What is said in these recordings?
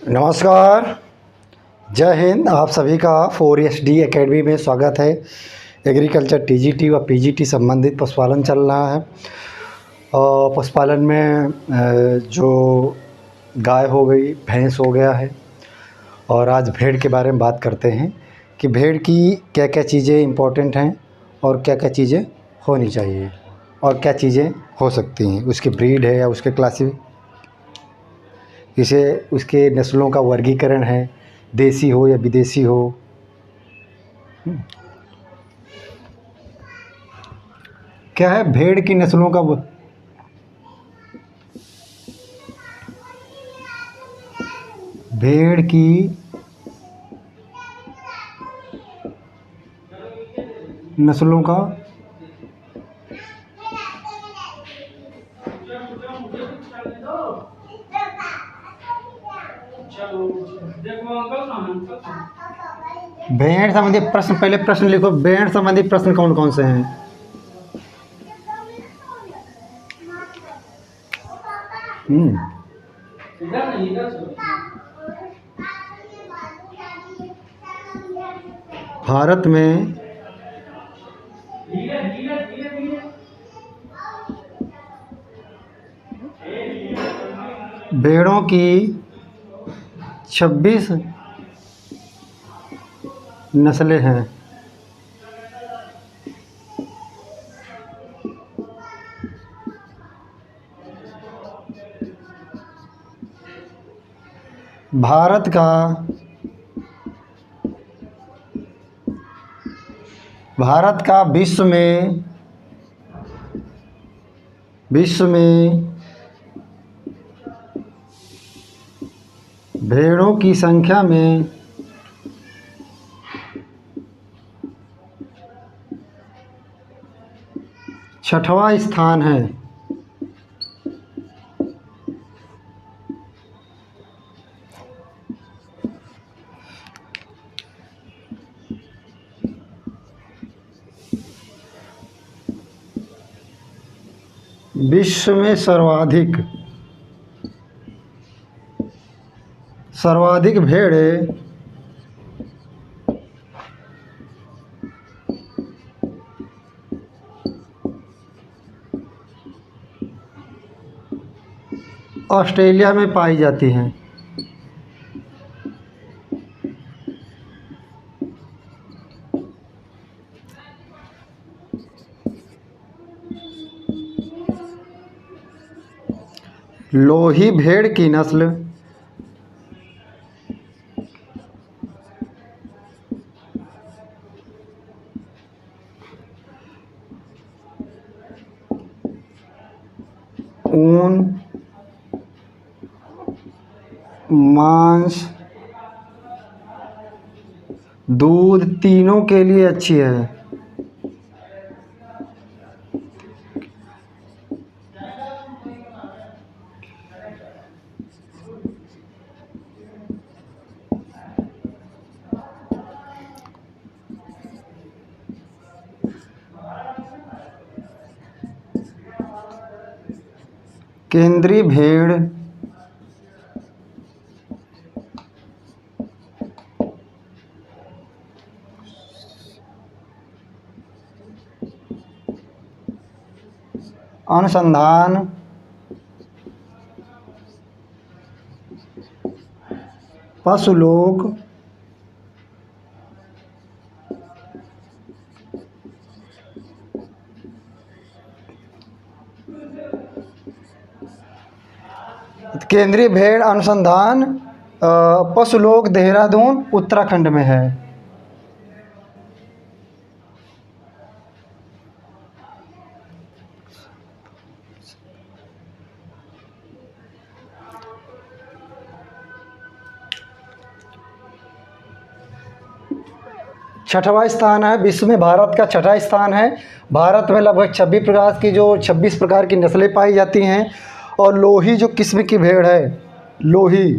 नमस्कार, जय हिंद। आप सभी का 4SD एकेडमी में स्वागत है। एग्रीकल्चर टीजीटी व पीजीटी संबंधित पशुपालन चल रहा है। और पशुपालन में जो गाय हो गई, भैंस हो गया है, और आज भेड़ के बारे में बात करते हैं कि भेड़ की क्या क्या चीज़ें इम्पोर्टेंट हैं और क्या क्या चीज़ें होनी चाहिए और क्या चीज़ें हो सकती हैं। उसकी ब्रीड है या उसके इसे उसके नस्लों का वर्गीकरण है, देसी हो या विदेशी हो। क्या है भेड़ की नस्लों का भेड़ की नस्लों का भेड़ संबंधी प्रश्न, पहले प्रश्न लिखो। भेड़ संबंधी प्रश्न कौन कौन से हैं? भारत में भेड़ों की 26 नस्लें हैं। भारत का विश्व में भेड़ों की संख्या में 6वां स्थान है। विश्व में सर्वाधिक भेड़ें ऑस्ट्रेलिया में पाई जाती हैं। लोही भेड़ की नस्ल ऊन, मांस, दूध तीनों के लिए अच्छी है। केंद्रीय भेड़ अनुसंधान पशुलोक केंद्रीय भेड़ अनुसंधान पशुलोक देहरादून उत्तराखंड में है। छठवां स्थान है विश्व में, भारत का छठा स्थान है। भारत में लगभग 26 प्रकार की नस्लें पाई जाती हैं। और लोही जो किस्म की भेड़ है, लोही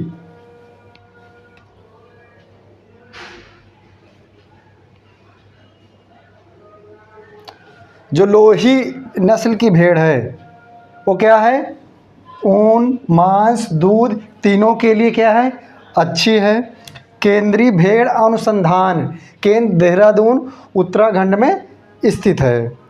जो लोही नस्ल की भेड़ है वो क्या है? ऊन, मांस, दूध तीनों के लिए क्या है? अच्छी है। केंद्रीय भेड़ अनुसंधान केंद्र देहरादून उत्तराखंड में स्थित है।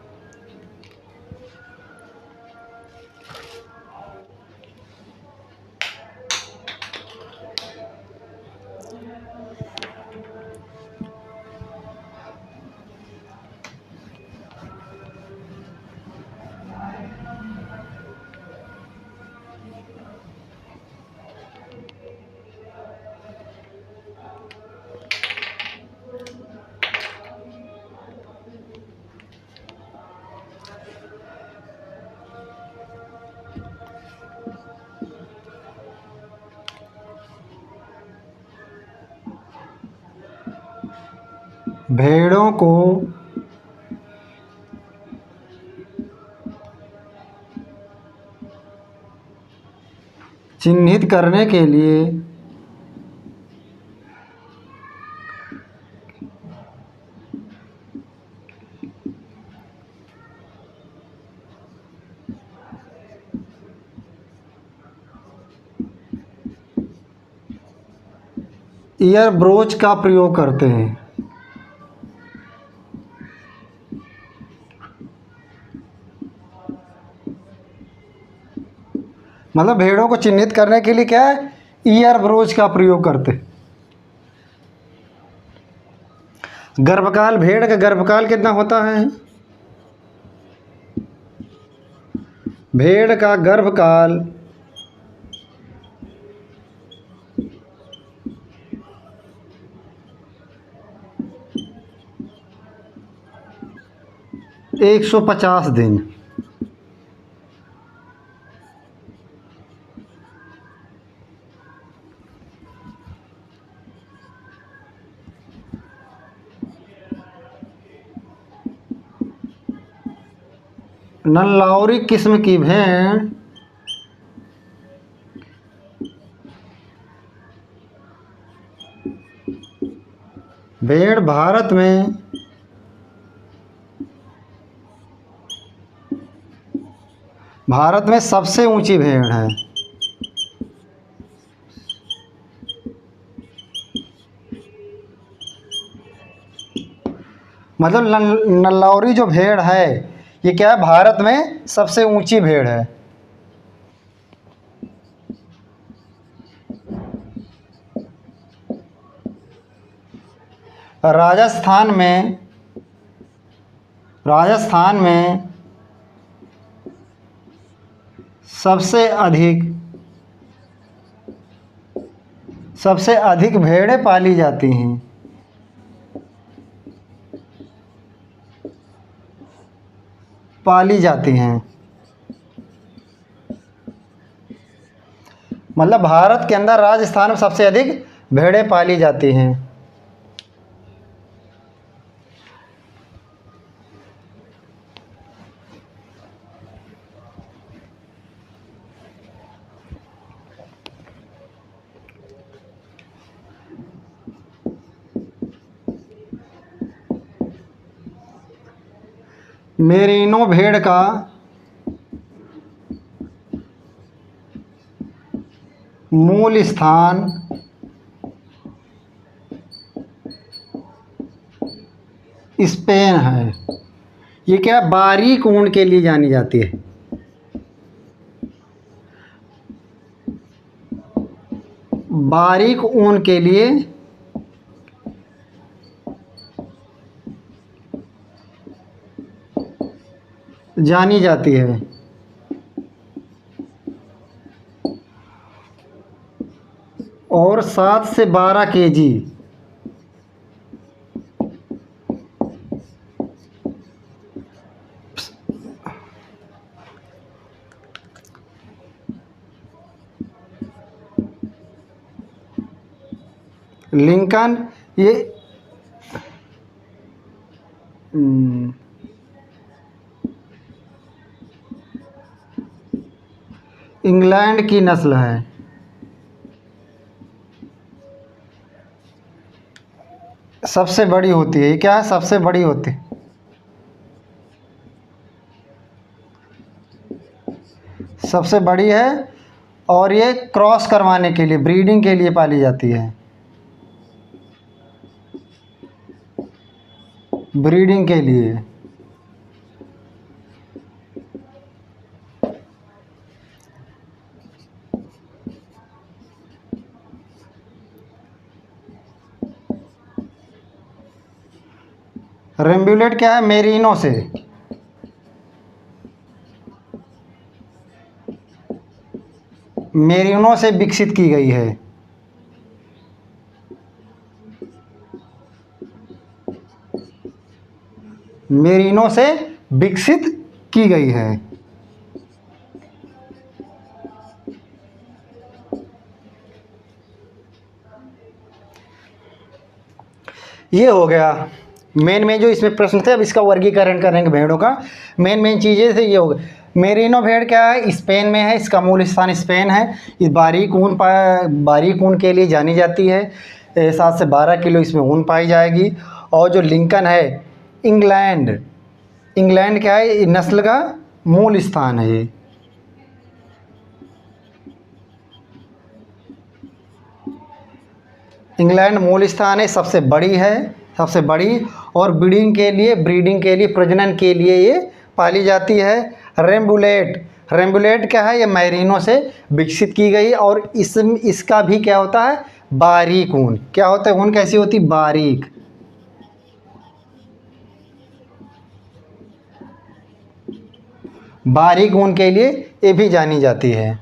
भेड़ों को चिन्हित करने के लिए ईयर ब्रोच का प्रयोग करते हैं। मतलब भेड़ों को चिन्हित करने के लिए क्या है, ईयर ब्रोच का प्रयोग करते। गर्भकाल, भेड़ का गर्भकाल कितना होता है? भेड़ का गर्भकाल 150 दिन। नल्लौरी किस्म की भेड़ भारत में सबसे ऊंची भेड़ है। मतलब नल्लौरी जो भेड़ है ये क्या है, भारत में सबसे ऊंची भेड़ है। राजस्थान में सबसे अधिक भेड़ें पाली जाती हैं। मतलब भारत के अंदर राजस्थान में सबसे अधिक भेड़ें पाली जाती हैं। मेरिनो भेड़ का मूल स्थान स्पेन है। ये क्या बारीक ऊन के लिए जानी जाती है। बारीक ऊन के लिए जानी जाती है। और 7 से 12 केजी लिंकन ये इंग्लैंड की नस्ल है। सबसे बड़ी होती है। ये क्या है, सबसे बड़ी होती है। सबसे बड़ी है और ये क्रॉस करवाने के लिए, ब्रीडिंग के लिए पाली जाती है, ब्रीडिंग के लिए। रेम्बुलेट क्या है? मेरिनो से, मेरिनो से विकसित की गई है। मेरिनो से विकसित की गई है। ये हो गया मेन जो इसमें प्रश्न थे। अब इसका वर्गीकरण करेंगे भेड़ों का। मेन चीज़ें थे ये हो गए। मेरिनो भेड़ क्या है? स्पेन में है, इसका मूल स्थान स्पेन है। इस बारीक ऊन के लिए जानी जाती है। 7 से 12 किलो इसमें ऊन पाई जाएगी। और जो लिंकन है, इंग्लैंड, इंग्लैंड क्या है? इस नस्ल का मूल स्थान है ये। इंग्लैंड मूल स्थान है, सबसे बड़ी है, सबसे बड़ी। और ब्रीडिंग के लिए, प्रजनन के लिए ये पाली जाती है। रेम्बुलेट, रेम्बुलेट क्या है? ये मैरिनो से विकसित की गई। और इसका भी क्या होता है? बारीक ऊन। क्या होता है? ऊन कैसी होती? बारीक। बारीक ऊन के लिए ये भी जानी जाती है।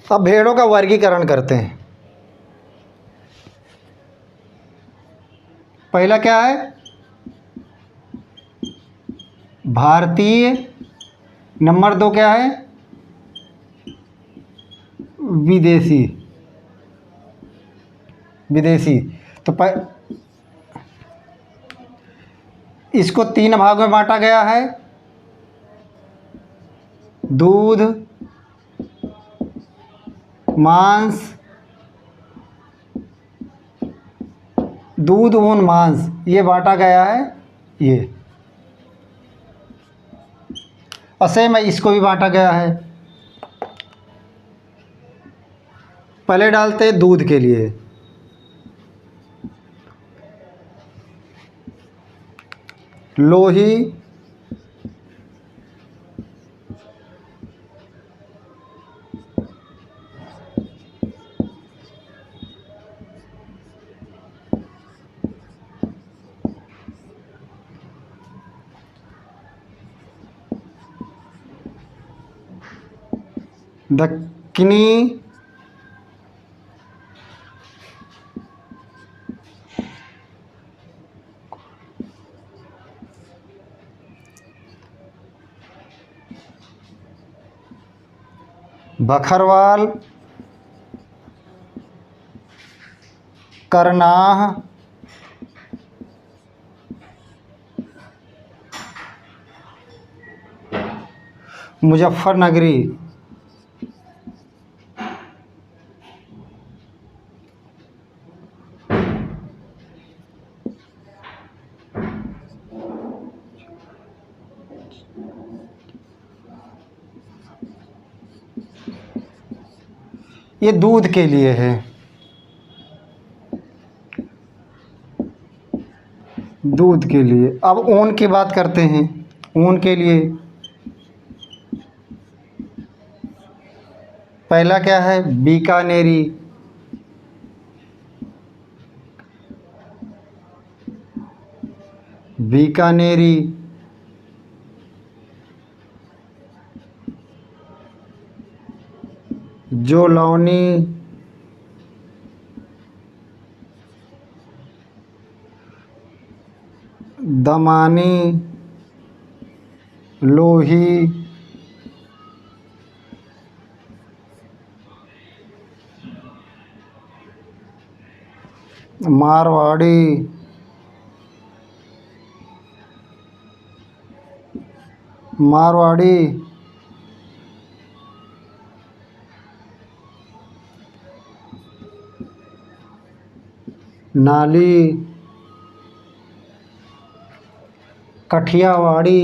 अब भेड़ों का वर्गीकरण करते हैं। पहला क्या है? भारतीय। नंबर 2 क्या है? विदेशी, विदेशी। तो इसको 3 भागों में बांटा गया है। दूध, मांस, दूध ऊन मांस, ये बांटा गया है ये। और सेम इसको भी बांटा गया है। पहले डालते हैं दूध के लिए। लोही, दक्कनी, बखरवाल, करनाह, मुजफ्फरनगरी। ये दूध के लिए है। दूध के लिए। अब ऊन की बात करते हैं। ऊन के लिए पहला क्या है? बीकानेरी, बीकानेरी। जोलौनी, दमानी, लोही, मारवाड़ी, मारवाड़ी, नाली, कठियावाड़ी,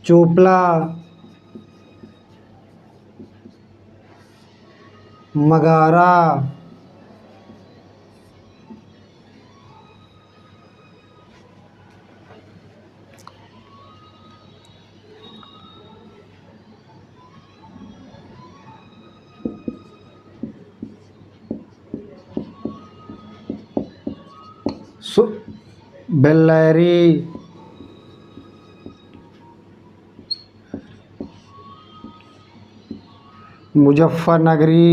चोपला, मगारा, बेल्लैरी, मुजफ्फरनगरी,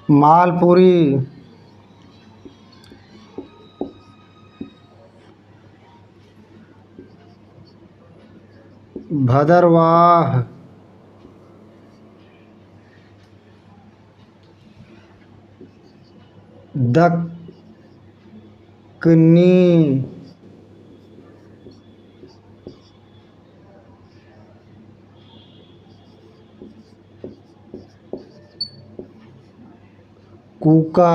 मालपुरी, भदरवाह, दक्कनी, कूका,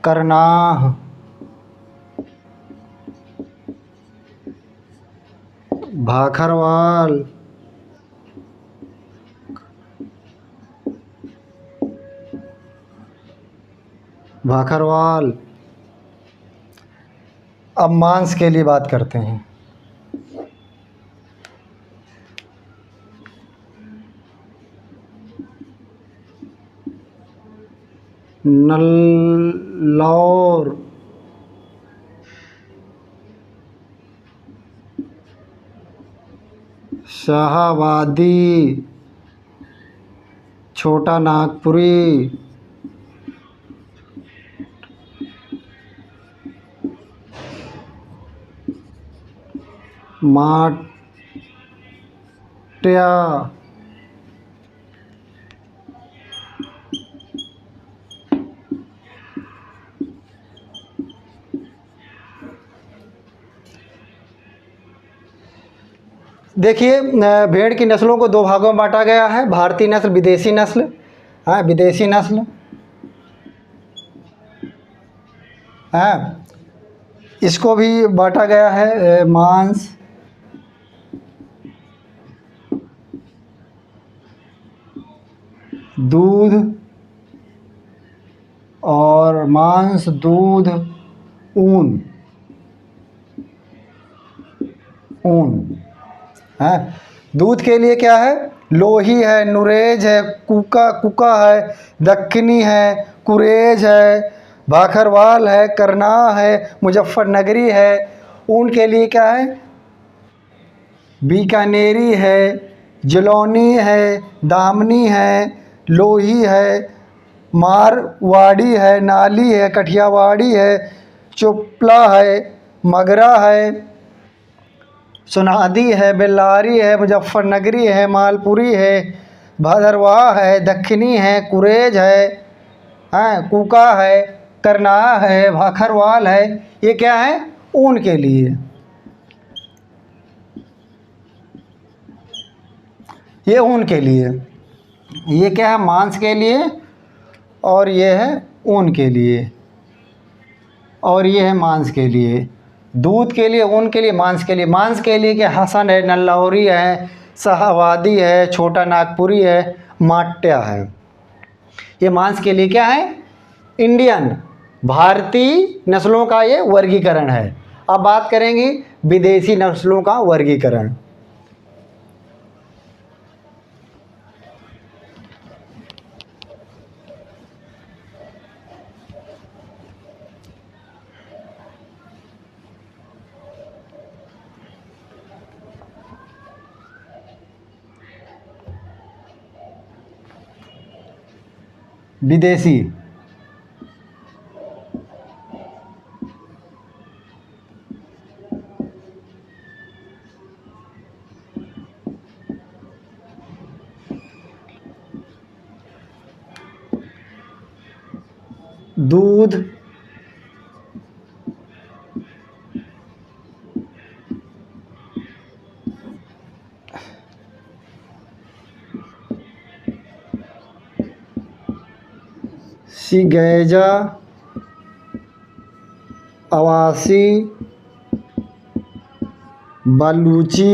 करनाह, भाखरवाल, भाखरवाल। अब मांस के लिए बात करते हैं। नल्लौर, शाहाबादी, छोटा नागपुरी, माट्या, देखिए भेड़ की नस्लों को दो भागों में बांटा गया है, भारतीय नस्ल, विदेशी नस्ल। हाँ, विदेशी नस्ल। हाँ, इसको भी बांटा गया है मांस, दूध और मांस, दूध, ऊन, ऊन। हाँ, दूध के लिए क्या है? लोही है, नुरेज है, कुका कुका है, दक्कनी है, कुरेज है, भाखरवाल है, करनाह है, मुजफ्फरनगरी है। ऊन के लिए क्या है? बीकानेरी है, जलौनी है, दामनी है, लोही है, मारवाड़ी है, नाली है, कठियावाड़ी है, चोपला है, मगरा है, सुनादी है, बेल्लारी है, मुजफ्फरनगरी है, मालपुरी है, भदरवाह है, दक्कनी है, कुरेज है, हाँ, कूका है, करनाह है, भाखरवाल है। ये क्या है? ऊन के लिए। ये ऊन के लिए। ये क्या है? मांस के लिए। और ये है ऊन के लिए। और ये है मांस के लिए। दूध के लिए, ऊन के लिए, मांस के लिए। मांस के लिए क्या? हसन है, नल्लौरी है, शाहाबादी है, छोटा नागपुरी है, माट्या है। ये मांस के लिए क्या है? इंडियन, भारतीय नस्लों का ये वर्गीकरण है। अब बात करेंगे विदेशी नस्लों का वर्गीकरण। विदेशी, दूध, सिगैजा, अवासी, बलूची,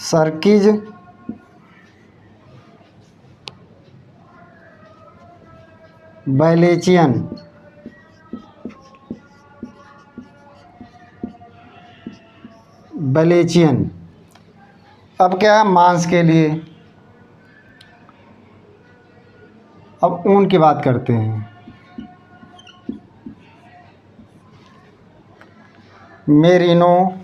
सर्किज, बैलेचियन। अब क्या है मांस के लिए, अब ऊन की बात करते हैं। मेरिनो,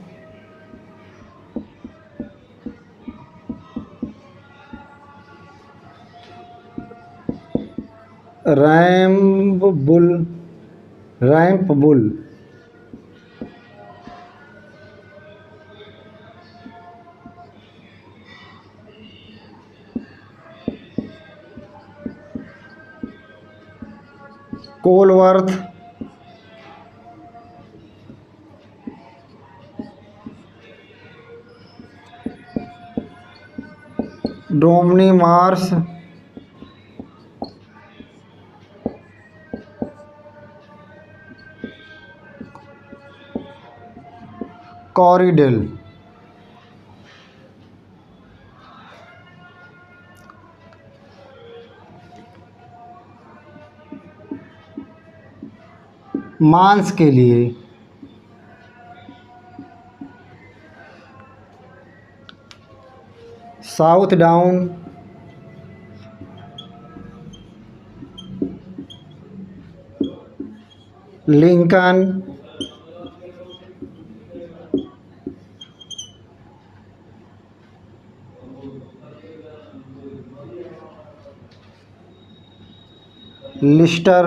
रैम्प बुल, कोलवर्थ, डोमनी मार्स, कॉरिडेल। मांस के लिए Southdown, Lincoln, Leicester,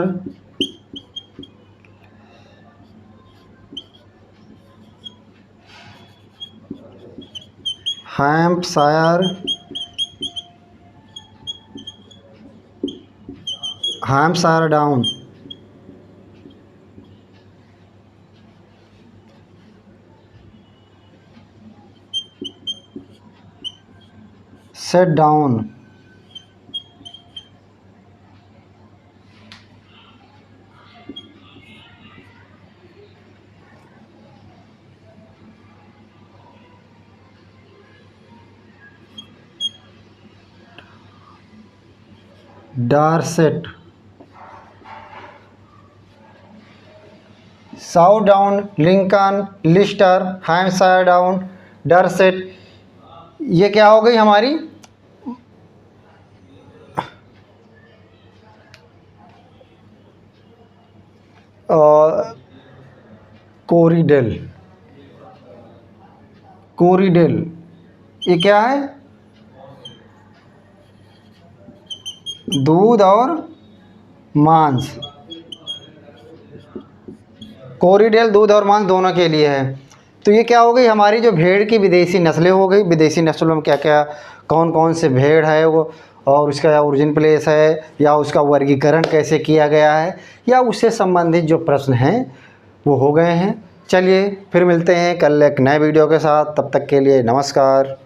Hampshire Down, सेट डाउन, Dorset, Southdown, Lincoln, Leicester, Hampshire Down, Dorset. ये क्या हो गई हमारी कोरिडेल। ये क्या है, दूध और मांस। कोरिडेल दूध और मांस दोनों के लिए है। तो ये क्या हो गई हमारी जो भेड़ की विदेशी नस्लें हो गई। विदेशी नस्लों में क्या क्या कौन कौन से भेड़ है वो, और उसका ओरिजिन प्लेस है, या उसका वर्गीकरण कैसे किया गया है, या उससे संबंधित जो प्रश्न हैं वो हो गए हैं। चलिए फिर मिलते हैं कल एक नए वीडियो के साथ। तब तक के लिए नमस्कार।